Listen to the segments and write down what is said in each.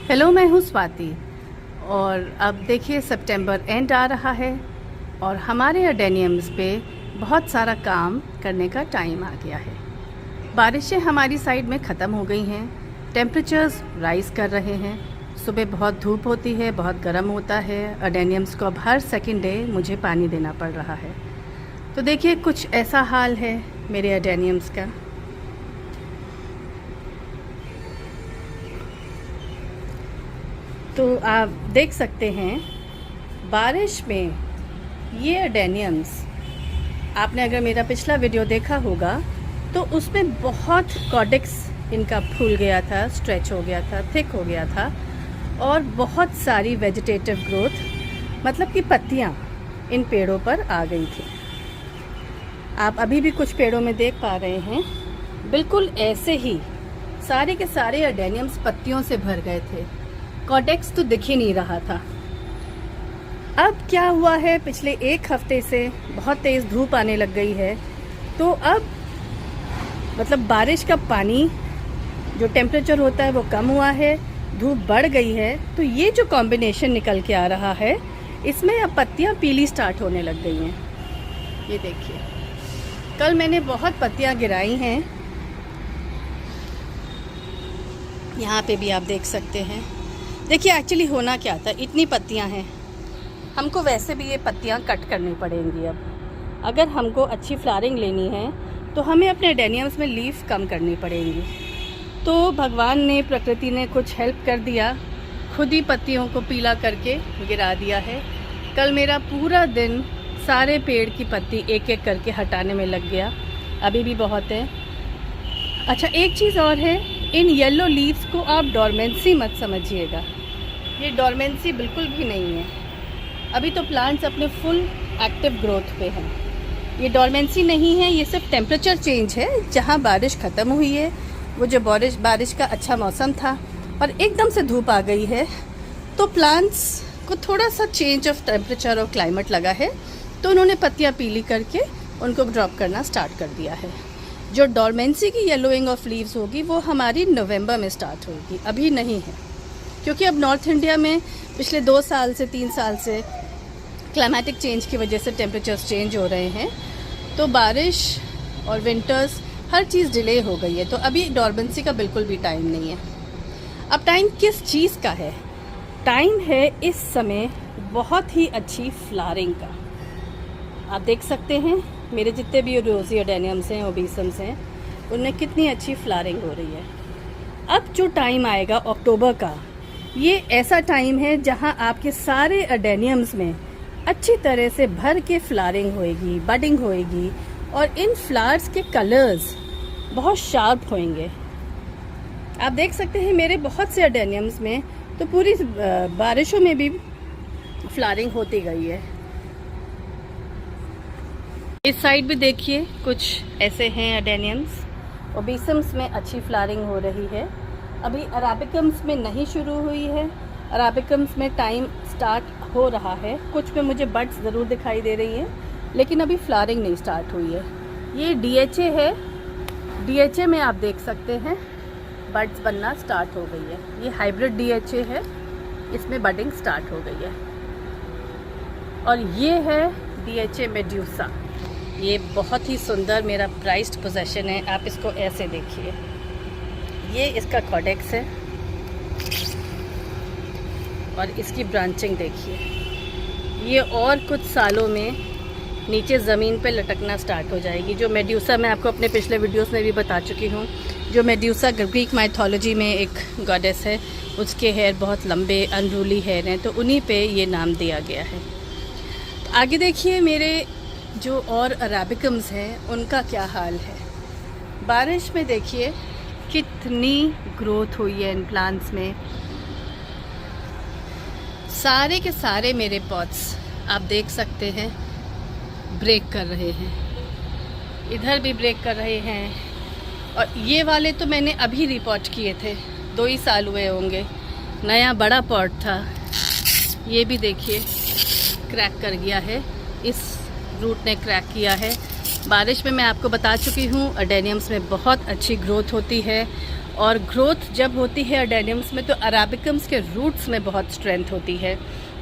Hello, मैं हूँ स्वाति। और अब देखिए सितंबर एंड आ रहा है और हमारे अडेनियम्स पे बहुत सारा काम करने का टाइम आ गया है। बारिशें हमारी साइड में ख़त्म हो गई हैं, टेम्परेचर्स राइज़ कर रहे हैं। सुबह बहुत धूप होती है, बहुत गर्म होता है। अडेनियम्स को अब हर सेकंड डे मुझे पानी देना पड़ रहा है। तो देखिए कुछ ऐसा हाल है मेरे अडेनियम्स का। तो आप देख सकते हैं बारिश में ये अडेनियम्स, आपने अगर मेरा पिछला वीडियो देखा होगा तो उसमें बहुत कॉडेक्स इनका फूल गया था, स्ट्रेच हो गया था, थिक हो गया था और बहुत सारी वेजिटेटिव ग्रोथ, मतलब कि पत्तियां इन पेड़ों पर आ गई थी। आप अभी भी कुछ पेड़ों में देख पा रहे हैं, बिल्कुल ऐसे ही सारे के सारे अडेनियम्स पत्तियों से भर गए थे। कॉडेक्स तो दिख ही नहीं रहा था। अब क्या हुआ है, पिछले एक हफ्ते से बहुत तेज़ धूप आने लग गई है। तो अब मतलब बारिश का पानी, जो टेम्परेचर होता है वो कम हुआ है, धूप बढ़ गई है। तो ये जो कॉम्बिनेशन निकल के आ रहा है, इसमें अब पत्तियां पीली स्टार्ट होने लग गई हैं। ये देखिए, कल मैंने बहुत पत्तियां गिराई हैं, यहाँ पे भी आप देख सकते हैं। देखिए एक्चुअली होना क्या था, इतनी पत्तियां हैं, हमको वैसे भी ये पत्तियां कट करनी पड़ेंगी। अब अगर हमको अच्छी फ्लावरिंग लेनी है तो हमें अपने अडेनियम्स में लीफ कम करनी पड़ेंगी। तो भगवान ने, प्रकृति ने कुछ हेल्प कर दिया, खुद ही पत्तियों को पीला करके गिरा दिया है। कल मेरा पूरा दिन सारे पेड़ की पत्ती एक एक करके हटाने में लग गया। अभी भी बहुत है। अच्छा, एक चीज़ और है, इन येलो लीव्स को आप डोरमेंसी मत समझिएगा। ये डोरमेंसी बिल्कुल भी नहीं है। अभी तो प्लांट्स अपने फुल एक्टिव ग्रोथ पे हैं। ये डोरमेंसी नहीं है, ये सिर्फ टेम्परेचर चेंज है। जहाँ बारिश ख़त्म हुई है, वो जो बारिश का अच्छा मौसम था और एकदम से धूप आ गई है, तो प्लांट्स को थोड़ा सा चेंज ऑफ टेम्परेचर और क्लाइमेट लगा है, तो उन्होंने पत्तियाँ पीली करके उनको ड्रॉप करना स्टार्ट कर दिया है। जो डोरमेंसी की येलोइंग ऑफ लीव्स होगी वो हमारी नवंबर में स्टार्ट होगी, अभी नहीं है। क्योंकि अब नॉर्थ इंडिया में पिछले 2 साल से 3 साल से क्लाइमेटिक चेंज की वजह से टेम्परेचर्स चेंज हो रहे हैं, तो बारिश और विंटर्स हर चीज़ डिले हो गई है। तो अभी डोरमेंसी का बिल्कुल भी टाइम नहीं है। अब टाइम किस चीज़ का है? टाइम है इस समय बहुत ही अच्छी फ्लावरिंग का। आप देख सकते हैं मेरे जितने भी रोजी अडेनियम्स हैं, ओबीसम्स हैं, उनमें कितनी अच्छी फ्लावरिंग हो रही है। अब जो टाइम आएगा अक्टूबर का, ये ऐसा टाइम है जहां आपके सारे अडेनियम्स में अच्छी तरह से भर के फ्लावरिंग होएगी, बडिंग होएगी और इन फ्लावर्स के कलर्स बहुत शार्प होंगे। आप देख सकते हैं मेरे बहुत से अडेनियम्स में तो पूरी बारिशों में भी फ्लावरिंग होती गई है। इस साइड भी देखिए कुछ ऐसे हैं अडेनियम्स। ओबीसम्स में अच्छी फ्लावरिंग हो रही है। अभी अराबिकम्स में नहीं शुरू हुई है। अराबिकम्स में टाइम स्टार्ट हो रहा है। कुछ में मुझे बड्स ज़रूर दिखाई दे रही हैं, लेकिन अभी फ्लावरिंग नहीं स्टार्ट हुई है। ये डीएचए है। डीएचए में आप देख सकते हैं बड्स बनना स्टार्ट हो गई है। ये हाइब्रिड डीएचए है, इसमें बडिंग स्टार्ट हो गई है। और ये है डीएचए मेड्यूसा। ये बहुत ही सुंदर मेरा प्राइज्ड पोजेशन है। आप इसको ऐसे देखिए, ये इसका कॉडेक्स है और इसकी ब्रांचिंग देखिए। ये और कुछ सालों में नीचे ज़मीन पे लटकना स्टार्ट हो जाएगी। जो मेड्यूसा, मैं आपको अपने पिछले वीडियोस में भी बता चुकी हूँ, जो मेड्यूसा ग्रीक माइथोलॉजी में एक गॉडेस है, उसके हेयर बहुत लंबे अनरूली हेयर हैं, तो उन्हीं पे ये नाम दिया गया है। तो आगे देखिए मेरे जो और अराबिकम्स हैं उनका क्या हाल है। बारिश में देखिए कितनी ग्रोथ हुई है इन प्लांट्स में। सारे के सारे मेरे पॉट्स आप देख सकते हैं ब्रेक कर रहे हैं, इधर भी ब्रेक कर रहे हैं। और ये वाले तो मैंने अभी रिपॉट किए थे, 2 ही साल हुए होंगे। नया बड़ा पॉट था, ये भी देखिए क्रैक कर गया है, इस रूट ने क्रैक किया है। बारिश में मैं आपको बता चुकी हूँ अडेनियम्स में बहुत अच्छी ग्रोथ होती है और ग्रोथ जब होती है अडेनियम्स में तो अराबिकम्स के रूट्स में बहुत स्ट्रेंथ होती है।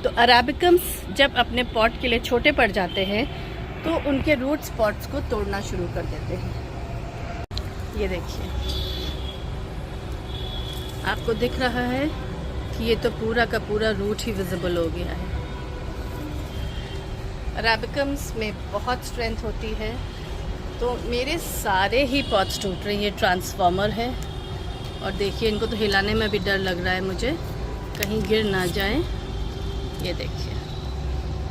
तो अराबिकम्स जब अपने पॉट के लिए छोटे पड़ जाते हैं तो उनके रूट्स पॉट्स को तोड़ना शुरू कर देते हैं। ये देखिए, आपको दिख रहा है कि ये तो पूरा का पूरा रूट ही विजिबल हो गया है। अराबिकम्स में बहुत स्ट्रेंथ होती है। तो मेरे सारे ही पॉट्स टूट रहे हैं। ये ट्रांसफॉर्मर है और देखिए इनको तो हिलाने में भी डर लग रहा है मुझे, कहीं गिर ना जाए। ये देखिए,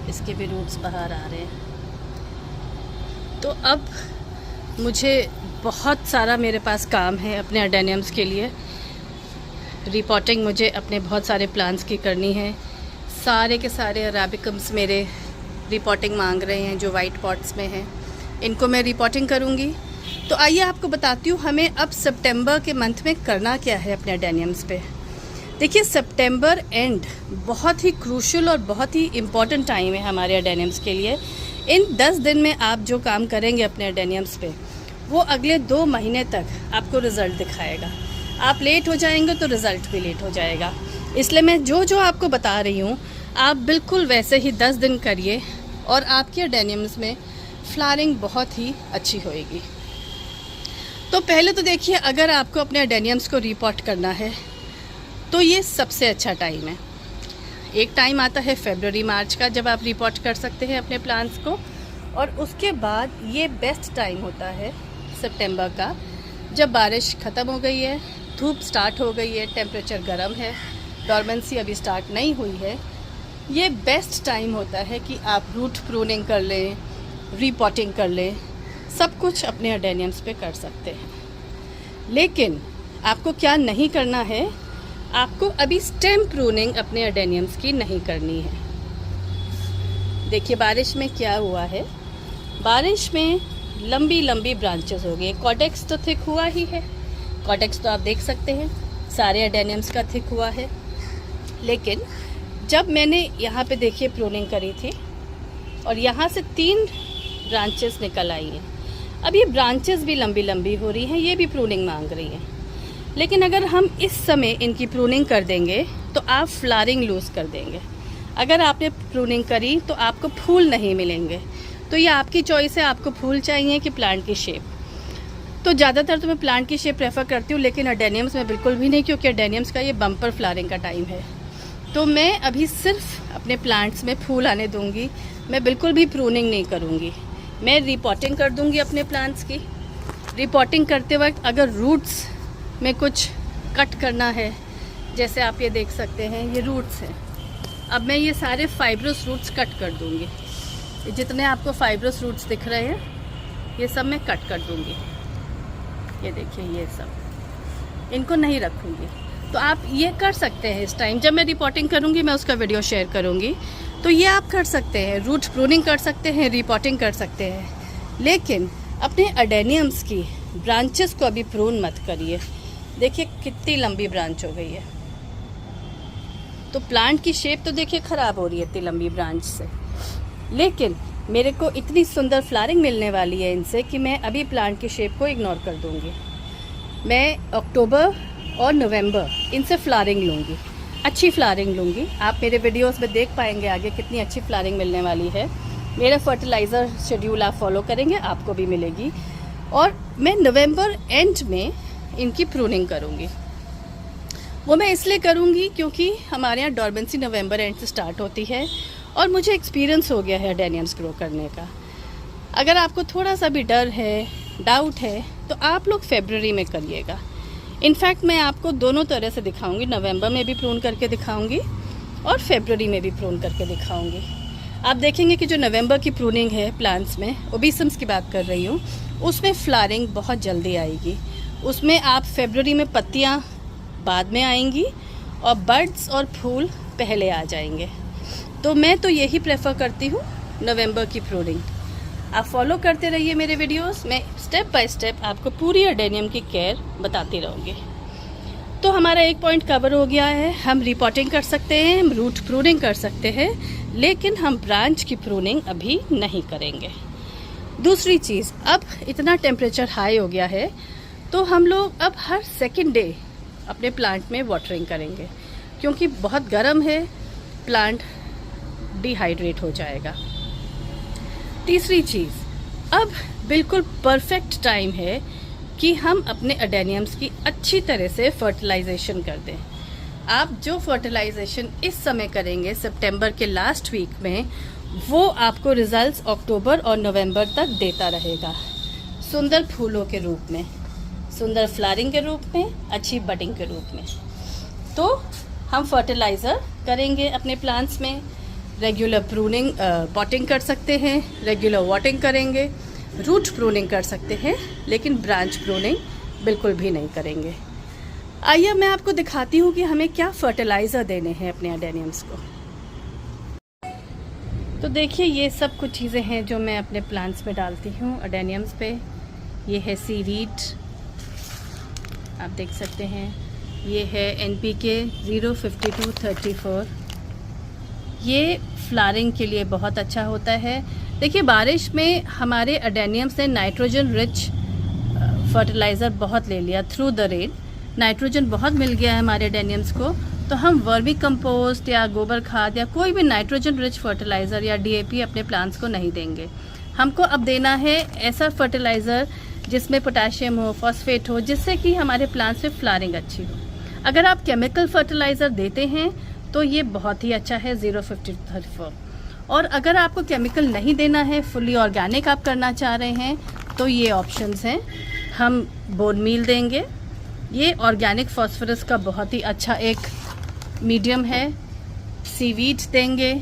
इसके भी रूट्स बाहर आ रहे हैं। तो अब मुझे बहुत सारा मेरे पास काम है अपने अडेनियम्स के लिए। रिपोर्टिंग मुझे अपने बहुत सारे प्लांट्स की करनी है। सारे के सारे अराबिकम्स मेरे रिपोर्टिंग मांग रहे हैं जो वाइट पॉट्स में हैं, इनको मैं रिपोर्टिंग करूँगी। तो आइए आपको बताती हूँ हमें अब सितंबर के मंथ में करना क्या है अपने अडेनियम्स पे। देखिए, सितंबर एंड बहुत ही क्रूशल और बहुत ही इम्पॉर्टेंट टाइम है हमारे अडेनियम्स के लिए। इन 10 दिन में आप जो काम करेंगे अपने अडेनियम्स पे वो अगले 2 महीने तक आपको रिज़ल्ट दिखाएगा। आप लेट हो जाएंगे तो रिज़ल्ट भी लेट हो जाएगा। इसलिए मैं जो आपको बता रही हूँ आप बिल्कुल वैसे ही 10 दिन करिए और आपके अडेनियम्स में फ्लावरिंग बहुत ही अच्छी होएगी। तो पहले तो देखिए, अगर आपको अपने अडेनियम्स को रिपोर्ट करना है तो ये सबसे अच्छा टाइम है। एक टाइम आता है फरवरी मार्च का जब आप रिपोर्ट कर सकते हैं अपने प्लांट्स को, और उसके बाद ये बेस्ट टाइम होता है सितंबर का, जब बारिश ख़त्म हो गई है, धूप स्टार्ट हो गई है, टेम्परेचर गर्म है, डॉर्मेंसी अभी स्टार्ट नहीं हुई है। ये बेस्ट टाइम होता है कि आप रूट प्रूनिंग कर लें, रिपोर्टिंग कर लें, सब कुछ अपने अडेनियम्स पे कर सकते हैं। लेकिन आपको क्या नहीं करना है, आपको अभी स्टेम प्रूनिंग अपने अडेनियम्स की नहीं करनी है। देखिए बारिश में क्या हुआ है, बारिश में लंबी लंबी ब्रांचेस हो गई। कॉर्टेक्स तो थिक हुआ ही है, कॉर्टेक्स तो आप देख सकते हैं सारे अडेनियम्स का थिक हुआ है। लेकिन जब मैंने यहाँ पे देखिए प्रूनिंग करी थी और यहाँ से 3 ब्रांचेस निकल आई हैं। अब ये ब्रांचेस भी लंबी लंबी हो रही हैं, ये भी प्रूनिंग मांग रही हैं। लेकिन अगर हम इस समय इनकी प्रूनिंग कर देंगे तो आप फ्लावरिंग लूज़ कर देंगे। अगर आपने प्रूनिंग करी तो आपको फूल नहीं मिलेंगे। तो ये आपकी चॉइस है, आपको फूल चाहिए कि प्लांट की शेप। तो ज़्यादातर तो मैं प्लांट की शेप प्रेफर करती हूँ, लेकिन अडेनियम्स में बिल्कुल भी नहीं, क्योंकि अडेनियम्स का ये बम्पर फ्लावरिंग का टाइम है। तो मैं अभी सिर्फ अपने प्लांट्स में फूल आने दूँगी, मैं बिल्कुल भी प्रूनिंग नहीं करूँगी। मैं रिपोर्टिंग कर दूँगी अपने प्लांट्स की। रिपोर्टिंग करते वक्त अगर रूट्स में कुछ कट करना है, जैसे आप ये देख सकते हैं ये रूट्स हैं, अब मैं ये सारे फाइब्रस रूट्स कट कर दूँगी। जितने आपको फाइब्रस रूट्स दिख रहे हैं ये सब मैं कट कर दूँगी। ये देखिए ये सब, इनको नहीं रखूँगी। तो आप ये कर सकते हैं इस टाइम, जब मैं रिपोर्टिंग करूँगी मैं उसका वीडियो शेयर करूँगी। तो ये आप कर सकते हैं, रूट प्रूनिंग कर सकते हैं, रिपोर्टिंग कर सकते हैं। लेकिन अपने अडेनियम्स की ब्रांचेस को अभी प्रून मत करिए। देखिए कितनी लंबी ब्रांच हो गई है। तो प्लांट की शेप तो देखिए ख़राब हो रही है इतनी लंबी ब्रांच से, लेकिन मेरे को इतनी सुंदर फ्लावरिंग मिलने वाली है इनसे कि मैं अभी प्लांट की शेप को इग्नोर कर दूँगी। मैं अक्टूबर और नवंबर इनसे फ्लावरिंग लूँगी, अच्छी फ्लावरिंग लूँगी। आप मेरे वीडियोस में देख पाएंगे आगे कितनी अच्छी फ्लावरिंग मिलने वाली है। मेरा फर्टिलाइज़र शेड्यूल आप फॉलो करेंगे, आपको भी मिलेगी। और मैं नवंबर एंड में इनकी प्रूनिंग करूँगी। वो मैं इसलिए करूँगी क्योंकि हमारे यहाँ डॉर्मेंसी नवंबर एंड से स्टार्ट होती है और मुझे एक्सपीरियंस हो गया है अडेनियम्स ग्रो करने का। अगर आपको थोड़ा सा भी डर है, डाउट है, तो आप लोग फरवरी में करिएगा। इनफैक्ट मैं आपको दोनों तरह से दिखाऊंगी, नवंबर में भी प्रून करके दिखाऊंगी और फरवरी में भी प्रून करके दिखाऊंगी। आप देखेंगे कि जो नवंबर की प्रूनिंग है प्लांट्स में, ओबिसम्स की बात कर रही हूँ, उसमें फ्लावरिंग बहुत जल्दी आएगी। उसमें आप फरवरी में पत्तियाँ बाद में आएंगी और बर्ड्स और फूल पहले आ जाएंगे। तो मैं तो यही प्रेफर करती हूँ नवंबर की प्रूनिंग। आप फॉलो करते रहिए मेरे वीडियोस, मैं स्टेप बाय स्टेप आपको पूरी अडेनियम की केयर बताती रहूँगी। तो हमारा एक पॉइंट कवर हो गया है, हम रिपोर्टिंग कर सकते हैं, हम रूट प्रूनिंग कर सकते हैं, लेकिन हम ब्रांच की प्रूनिंग अभी नहीं करेंगे। दूसरी चीज़, अब इतना टेम्परेचर हाई हो गया है तो हम लोग अब हर सेकेंड डे अपने प्लांट में वाटरिंग करेंगे, क्योंकि बहुत गर्म है, प्लांट डिहाइड्रेट हो जाएगा। तीसरी चीज़, अब बिल्कुल परफेक्ट टाइम है कि हम अपने अडेनियम्स की अच्छी तरह से फर्टिलाइजेशन कर दें। आप जो फर्टिलाइजेशन इस समय करेंगे सितंबर के लास्ट वीक में, वो आपको रिजल्ट्स अक्टूबर और नवंबर तक देता रहेगा, सुंदर फूलों के रूप में, सुंदर फ्लावरिंग के रूप में, अच्छी बडिंग के रूप में। तो हम फर्टिलाइज़र करेंगे अपने प्लांट्स में, रेगुलर प्रूनिंग पॉटिंग कर सकते हैं, रेगुलर वाटरिंग करेंगे, रूट प्रूनिंग कर सकते हैं, लेकिन ब्रांच प्रूनिंग बिल्कुल भी नहीं करेंगे। आइए मैं आपको दिखाती हूँ कि हमें क्या फर्टिलाइज़र देने हैं अपने अडेनियम्स को। तो देखिए, ये सब कुछ चीज़ें हैं जो मैं अपने प्लांट्स में डालती हूँ अडेनियम्स पे। ये है सीवीड, आप देख सकते हैं। ये है NPK 05234। ये फ्लावरिंग के लिए बहुत अच्छा होता है। देखिए, बारिश में हमारे अडेनियम्स ने नाइट्रोजन रिच फर्टिलाइज़र बहुत ले लिया। थ्रू द रेन नाइट्रोजन बहुत मिल गया है हमारे अडेनियम्स को, तो हम वर्मी कंपोस्ट या गोबर खाद या कोई भी नाइट्रोजन रिच फर्टिलाइज़र या DAP अपने प्लांट्स को नहीं देंगे। हमको अब देना है ऐसा फर्टिलाइज़र जिसमें पोटेशियम हो, फॉस्फेट हो, जिससे कि हमारे प्लांट्स में फ्लावरिंग अच्छी हो। अगर आप केमिकल फर्टिलाइज़र देते हैं तो ये बहुत ही अच्छा है 05234। और अगर आपको केमिकल नहीं देना है, फुली ऑर्गेनिक आप करना चाह रहे हैं, तो ये ऑप्शंस हैं। हम बोन मील देंगे, ये ऑर्गेनिक फॉस्फोरस का बहुत ही अच्छा एक मीडियम है। सीवीड देंगे,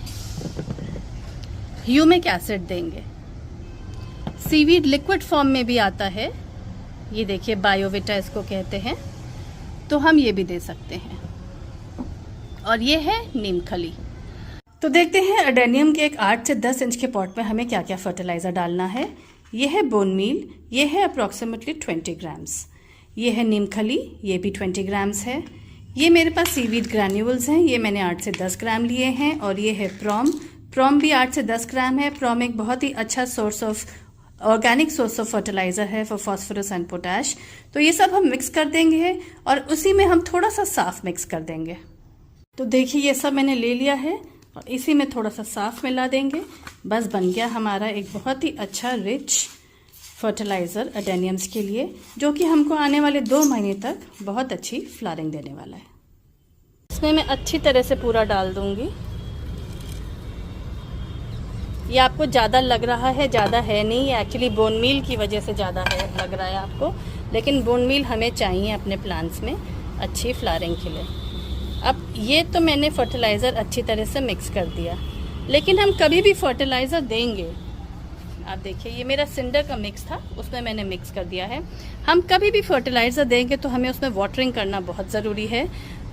ह्यूमिक एसिड देंगे। सीवीड लिक्विड फॉर्म में भी आता है, ये देखिए बायोविटा इसको कहते हैं, तो हम ये भी दे सकते हैं। और ये है नीम खली। तो देखते हैं अडेनियम के एक 8 से 10 इंच के पॉट में हमें क्या क्या फर्टिलाइज़र डालना है। ये है बोन मील, ये है अप्रॉक्सीमेटली 20 ग्राम्स। ये है नीम खली, ये भी 20 ग्राम्स है। ये मेरे पास सीवीड ग्रैन्यूल्स हैं, ये मैंने 8 से 10 ग्राम लिए हैं। और ये है प्रॉम भी 8 से 10 ग्राम है। प्रॉम एक बहुत ही अच्छा source of organic source of fertiliser है फॉर फॉस्फोरस एंड पोटैश। तो ये सब हम मिक्स कर देंगे और उसी में हम थोड़ा सा साफ मिक्स कर देंगे। तो देखिए, ये सब मैंने ले लिया है और इसी में थोड़ा सा साफ मिला देंगे। बस बन गया हमारा एक बहुत ही अच्छा रिच फर्टिलाइज़र अडेनियम्स के लिए, जो कि हमको आने वाले 2 महीने तक बहुत अच्छी फ्लावरिंग देने वाला है। इसमें मैं अच्छी तरह से पूरा डाल दूंगी। ये आपको ज़्यादा लग रहा है, ज़्यादा है नहीं, ये एक्चुअली बोन मील की वजह से ज़्यादा है लग रहा है आपको, लेकिन बोन मील हमें चाहिए अपने प्लांट्स में अच्छी फ्लावरिंग के लिए। अब ये तो मैंने फर्टिलाइज़र अच्छी तरह से मिक्स कर दिया, लेकिन हम कभी भी फर्टिलाइज़र देंगे, आप देखिए ये मेरा सिंडर का मिक्स था, उसमें मैंने मिक्स कर दिया है। हम कभी भी फर्टिलाइज़र देंगे तो हमें उसमें वाटरिंग करना बहुत ज़रूरी है।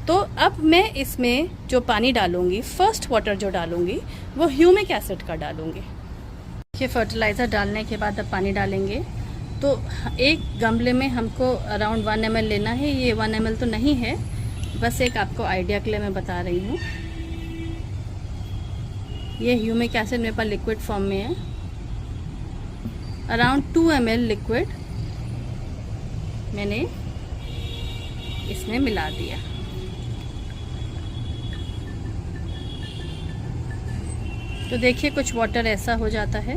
तो अब मैं इसमें जो पानी डालूंगी, फर्स्ट वाटर जो डालूंगी वो ह्यूमिक एसिड का डालूंगी। ये फर्टिलाइज़र डालने के बाद अब पानी डालेंगे। तो एक गमले में हमको अराउंड 1 ml लेना है। ये 1 ml तो नहीं है, बस एक आपको आइडिया के लिए मैं बता रही हूँ। ये ह्यूमिक एसिड मेरे पास लिक्विड फॉर्म में है। अराउंड 2 ml लिक्विड मैंने इसमें मिला दिया। तो देखिए कुछ वाटर ऐसा हो जाता है।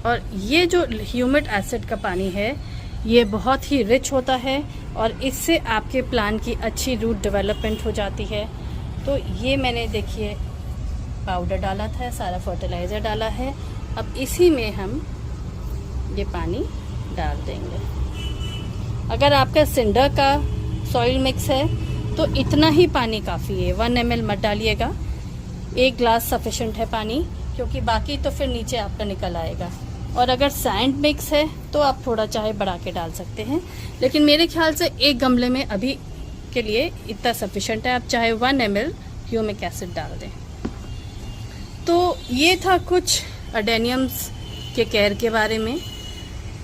और ये जो ह्यूमिक एसिड का पानी है ये बहुत ही रिच होता है और इससे आपके प्लांट की अच्छी रूट डेवलपमेंट हो जाती है। तो ये मैंने देखिए पाउडर डाला था, सारा फर्टिलाइज़र डाला है। अब इसी में हम ये पानी डाल देंगे। अगर आपका सिंडर का सॉइल मिक्स है तो इतना ही पानी काफ़ी है, 1 ml मत डालिएगा, 1 ग्लास सफिशेंट है पानी, क्योंकि बाकी तो फिर नीचे आपका निकल आएगा। और अगर सैंड मिक्स है तो आप थोड़ा चाहे बढ़ा के डाल सकते हैं, लेकिन मेरे ख्याल से एक गमले में अभी के लिए इतना सफिशेंट है। आप चाहे 1 ml ह्यूमिक एसिड डाल दें। तो ये था कुछ अडेनियम्स के केयर के बारे में।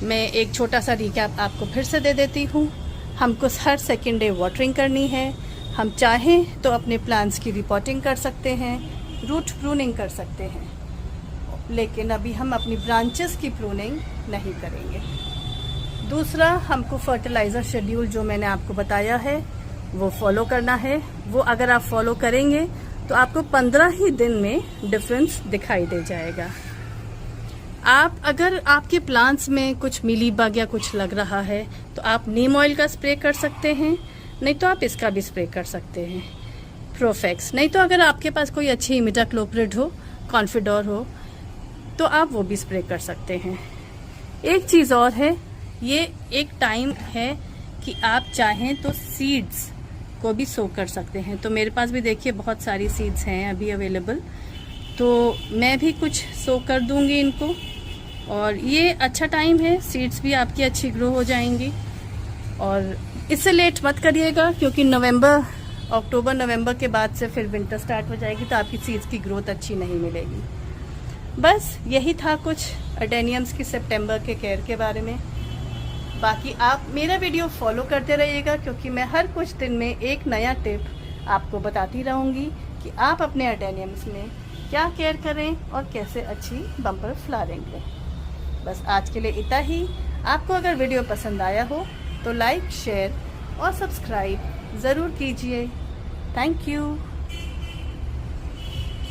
मैं एक छोटा सा रिकैप आपको फिर से दे देती हूँ। हमको हर सेकेंड डे वाटरिंग करनी है। हम चाहें तो अपने प्लांट्स की रिपोर्टिंग कर सकते हैं, रूट प्रूनिंग कर सकते हैं, लेकिन अभी हम अपनी ब्रांचेस की प्रूनिंग नहीं करेंगे। दूसरा, हमको फर्टिलाइज़र शेड्यूल जो मैंने आपको बताया है वो फॉलो करना है। वो अगर आप फॉलो करेंगे तो आपको 15 ही दिन में डिफरेंस दिखाई दे जाएगा। अगर आपके प्लांट्स में कुछ मिलीबग या कुछ लग रहा है तो आप नीम ऑयल का स्प्रे कर सकते हैं, नहीं तो आप इसका भी स्प्रे कर सकते हैं, प्रोफेक्स। नहीं तो अगर आपके पास कोई अच्छी इमिडाक्लोप्रिड हो, कॉन्फिडोर हो, तो आप वो भी स्प्रे कर सकते हैं। एक चीज़ और है, ये एक टाइम है कि आप चाहें तो सीड्स को भी सो कर सकते हैं। तो मेरे पास भी देखिए बहुत सारी सीड्स हैं अभी अवेलेबल, तो मैं भी कुछ सो कर दूंगी इनको। और ये अच्छा टाइम है, सीड्स भी आपकी अच्छी ग्रो हो जाएंगी। और इससे लेट मत करिएगा, क्योंकि अक्टूबर नवंबर के बाद से फिर विंटर स्टार्ट हो जाएगी, तो आपकी सीड्स की ग्रोथ अच्छी नहीं मिलेगी। बस यही था कुछ अडेनियम्स की सितंबर के केयर के बारे में। बाकी आप मेरा वीडियो फॉलो करते रहिएगा, क्योंकि मैं हर कुछ दिन में एक नया टिप आपको बताती रहूँगी कि आप अपने अडेनियम्स में क्या केयर करें और कैसे अच्छी बम्पर फ्लावरिंग लें। बस आज के लिए इतना ही। आपको अगर वीडियो पसंद आया हो तो लाइक, शेयर और सब्सक्राइब ज़रूर कीजिए। Thank you.